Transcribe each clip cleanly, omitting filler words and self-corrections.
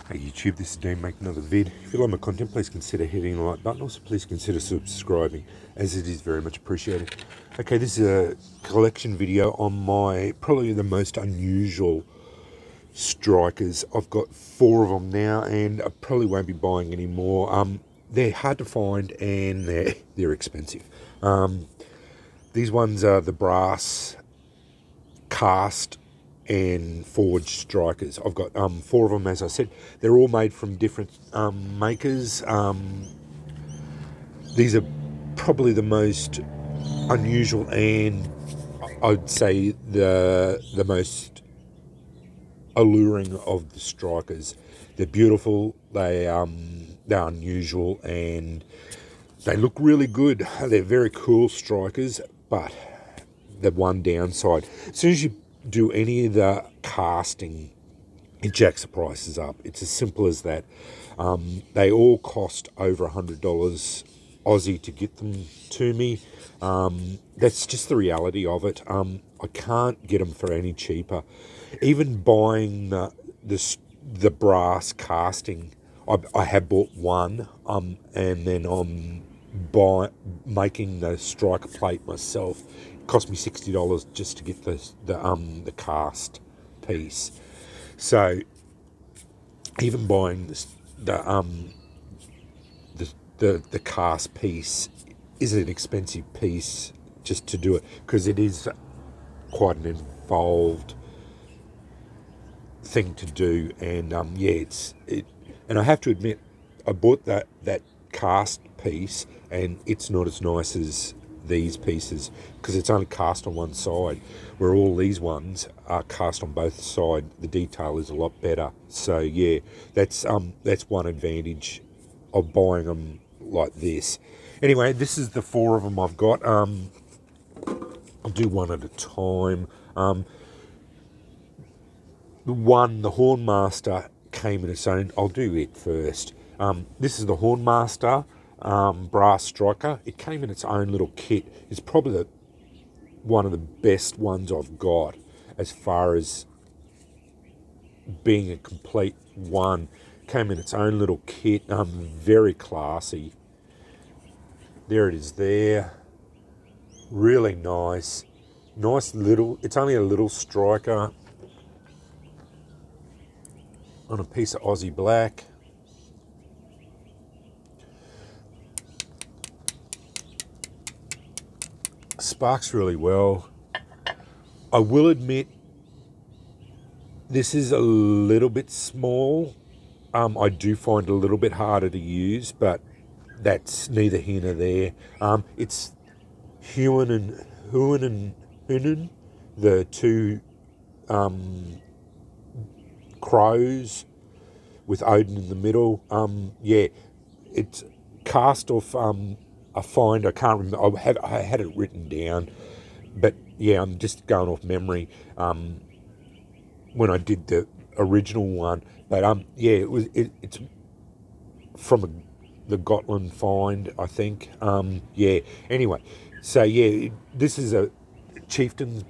Hey YouTube, this is Dan making another vid. If you like my content, please consider hitting the like button. Also, please consider subscribing, as it is very much appreciated. Okay, this is a collection video on my probably the most unusual strikers. I've got 4 of them now, and I probably won't be buying any more. They're hard to find and they're expensive. These ones are the brass cast and forged strikers. I've got 4 of them, as I said. They're all made from different makers. These are probably the most unusual and I'd say the most alluring of the strikers. They're beautiful, they're unusual, and they look really good. They're very cool strikers, but the one downside, as soon as you do any of the casting, it jacks the prices up. It's as simple as that. They all cost over $100 Aussie to get them to me. That's just the reality of it. I can't get them for any cheaper. Even buying the brass casting, I have bought one, and then I'm making the striker plate myself. It cost me $60 just to get the cast piece. So even buying the cast piece is an expensive piece just to do it, because it is quite an involved thing to do. And yeah, and I have to admit, I bought that cast piece and it's not as nice as these pieces, because it's only cast on one side, where all these ones are cast on both sides. The detail is a lot better. So yeah, that's one advantage of buying them like this. Anyway, this is the 4 of them I've got. I'll do one at a time. The Hornmaster came in its own. I'll do it first. This is the Hornmaster brass striker. It came in its own little kit. It's probably one of the best ones I've got as far as being a complete one. Came in its own little kit. Very classy. There it is there. Really nice. Nice little, it's only a little striker on a piece of Aussie black. Sparks really well. I will admit, this is a little bit small. I do find it a little bit harder to use, but that's neither here nor there. It's Huan and Hunan, the 2 crows with Odin in the middle. Yeah, it's cast off a find. I can't remember. I had it written down, but yeah, I'm just going off memory. When I did the original one, but yeah, it's from the Gotland find, I think. Yeah. Anyway, so yeah, this is a chieftain's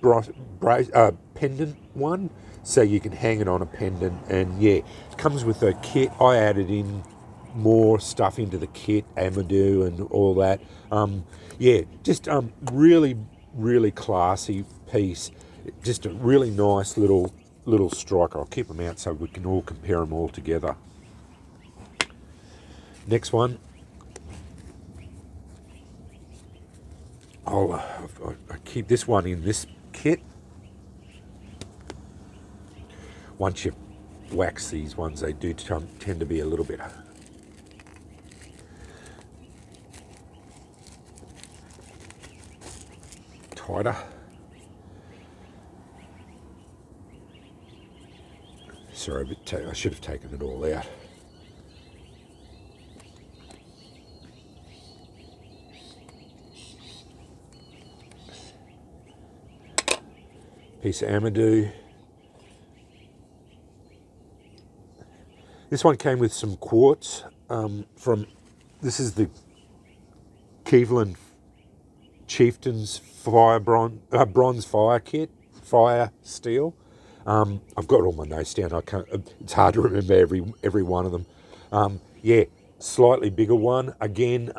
pendant one, so you can hang it on a pendant, and yeah, it comes with a kit. I added in more stuff into the kit, Amadou and all that. Yeah, just really classy piece. Just a really nice little striker. I'll keep them out so we can all compare them all together. Next one, I keep this one in this kit. Once you wax these ones, they do tend to be a little bit tighter. Sorry, but I should have taken it all out. Piece of Amadou. This one came with some quartz this is the Cleveland Chieftain's bronze fire kit, Firesteel. I've got all my notes down. I can't. It's hard to remember every one of them. Yeah, slightly bigger one. Again,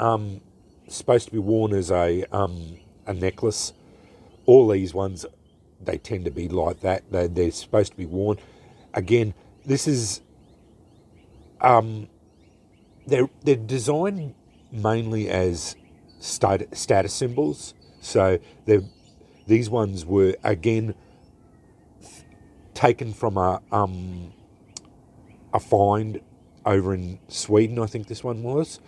supposed to be worn as a necklace. All these ones, they tend to be like that. They're supposed to be worn. Again, this is they're designed mainly as status symbols. So these ones were again taken from a find over in Sweden. I think this one was.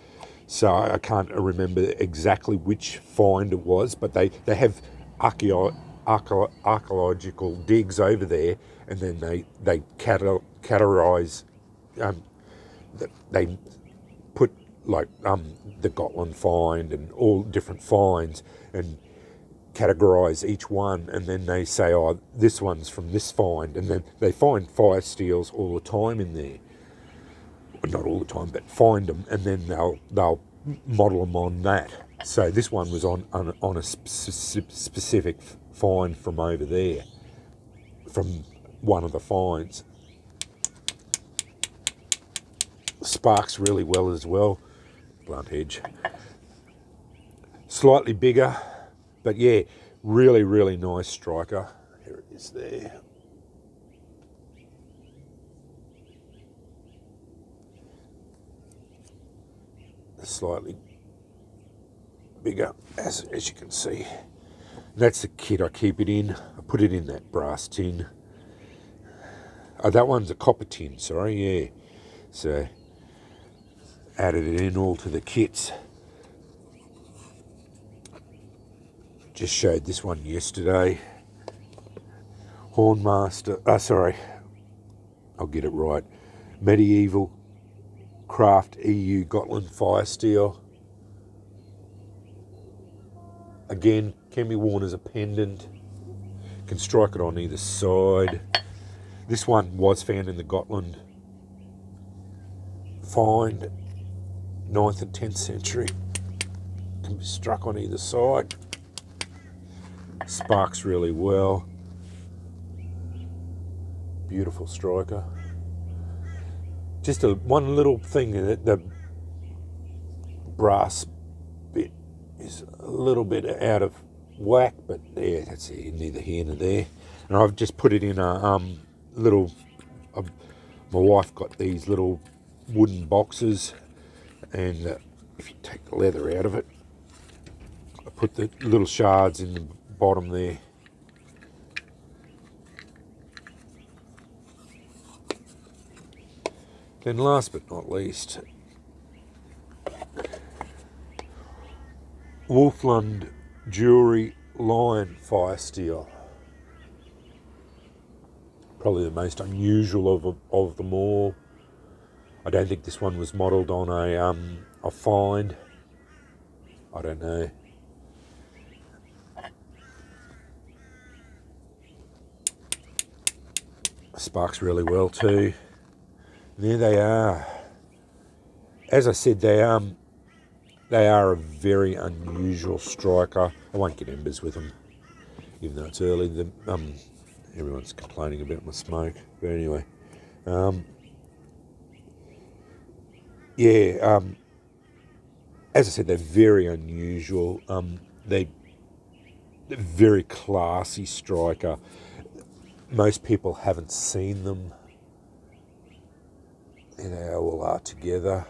So I can't remember exactly which find it was, but they have archaeological digs over there, and then they categorize. They put like the Gotland find and all different finds and categorize each one, and then they say, oh, this one's from this find, and then they find Firesteels all the time in there. Not all the time, but find them, and then they'll model them on that. So this one was on a specific find from over there, from one of the finds. Sparks really well as well. Blunt edge. Slightly bigger, but yeah, really, really nice striker. Here it is there. Slightly bigger, as you can see. That's the kit I keep it in. I put it in that brass tin. Oh, that one's a copper tin, sorry, yeah. So, added it in all to the kits. Just showed this one yesterday. Hornmaster, I'll get it right. Medieval Craft EU Gotland Firesteel. Again, can be worn as a pendant. Can strike it on either side. This one was found in the Gotland find, 9th and 10th century. Can be struck on either side. Sparks really well. Beautiful striker. Just one little thing in it, the brass bit is a little bit out of whack, but yeah, that's neither here nor there. And I've just put it in a little, my wife got these little wooden boxes, and if you take the leather out of it, I put the little shards in the bottom there. Then last but not least, Wolfland Jewelry Lion Firesteel. Probably the most unusual of them all. I don't think this one was modelled on a find. I don't know. Sparks really well too. There they are. As I said, they are a very unusual striker. I won't get embers with them, even though it's early. Everyone's complaining about my smoke, but anyway. As I said, they're very unusual. They're very classy striker. Most people haven't seen them. And they all are together.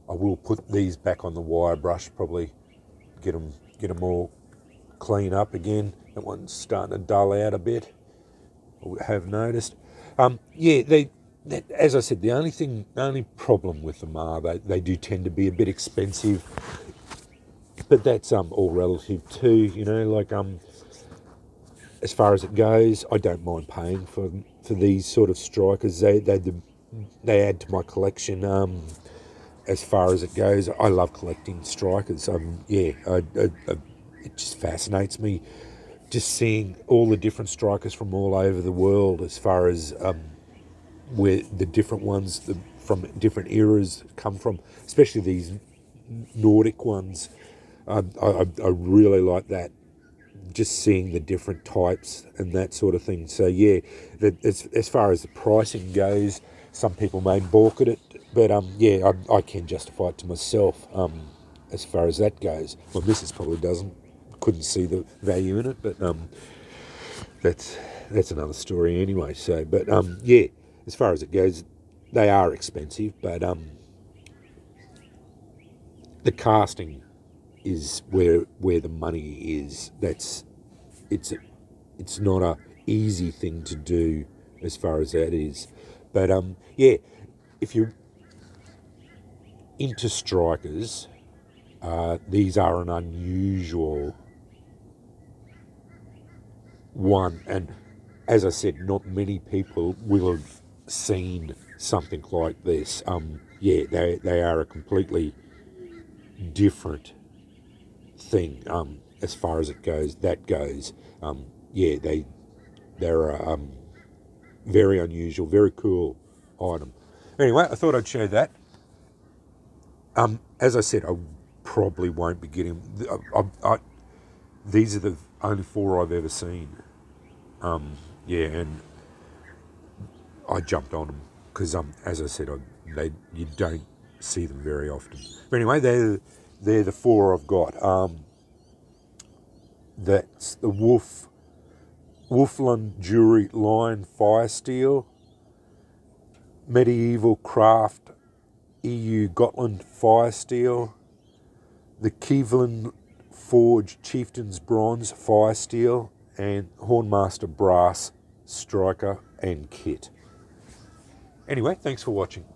I will put these back on the wire brush, probably get them all clean up again. That one's starting to dull out a bit, I have noticed. As I said, the only problem with them are they do tend to be a bit expensive, but that's all relative too, you know, like as far as it goes, I don't mind paying for these sort of strikers. They add to my collection. As far as it goes, I love collecting strikers. It just fascinates me, just seeing all the different strikers from all over the world. As far as where the different ones from different eras come from, especially these Nordic ones. I really like that. Just seeing the different types and that sort of thing. So yeah, as far as the pricing goes, some people may balk at it, but yeah, I can justify it to myself. As far as that goes, my missus probably doesn't. Couldn't see the value in it, but that's another story anyway. So, but yeah, as far as it goes, they are expensive, but the casting is where the money is. It's not a easy thing to do as far as that is. But yeah, if you're into strikers, these are an unusual one, and as I said, not many people will have seen something like this. Yeah, they are a completely different thing as far as it goes. That goes. Yeah, they're a very unusual, very cool item. Anyway, I thought I'd share that. As I said, I probably won't be getting. These are the only four I've ever seen. Yeah, and I jumped on them because, as I said, you don't see them very often. But anyway, they're the four I've got. That's the Wolfland Jewelry Line Firesteel, Medieval Craft EU Gotland Firesteel, the Cleveland Forge Chieftain's Bronze Firesteel, and Hornmaster Brass Striker and Kit. Anyway, thanks for watching.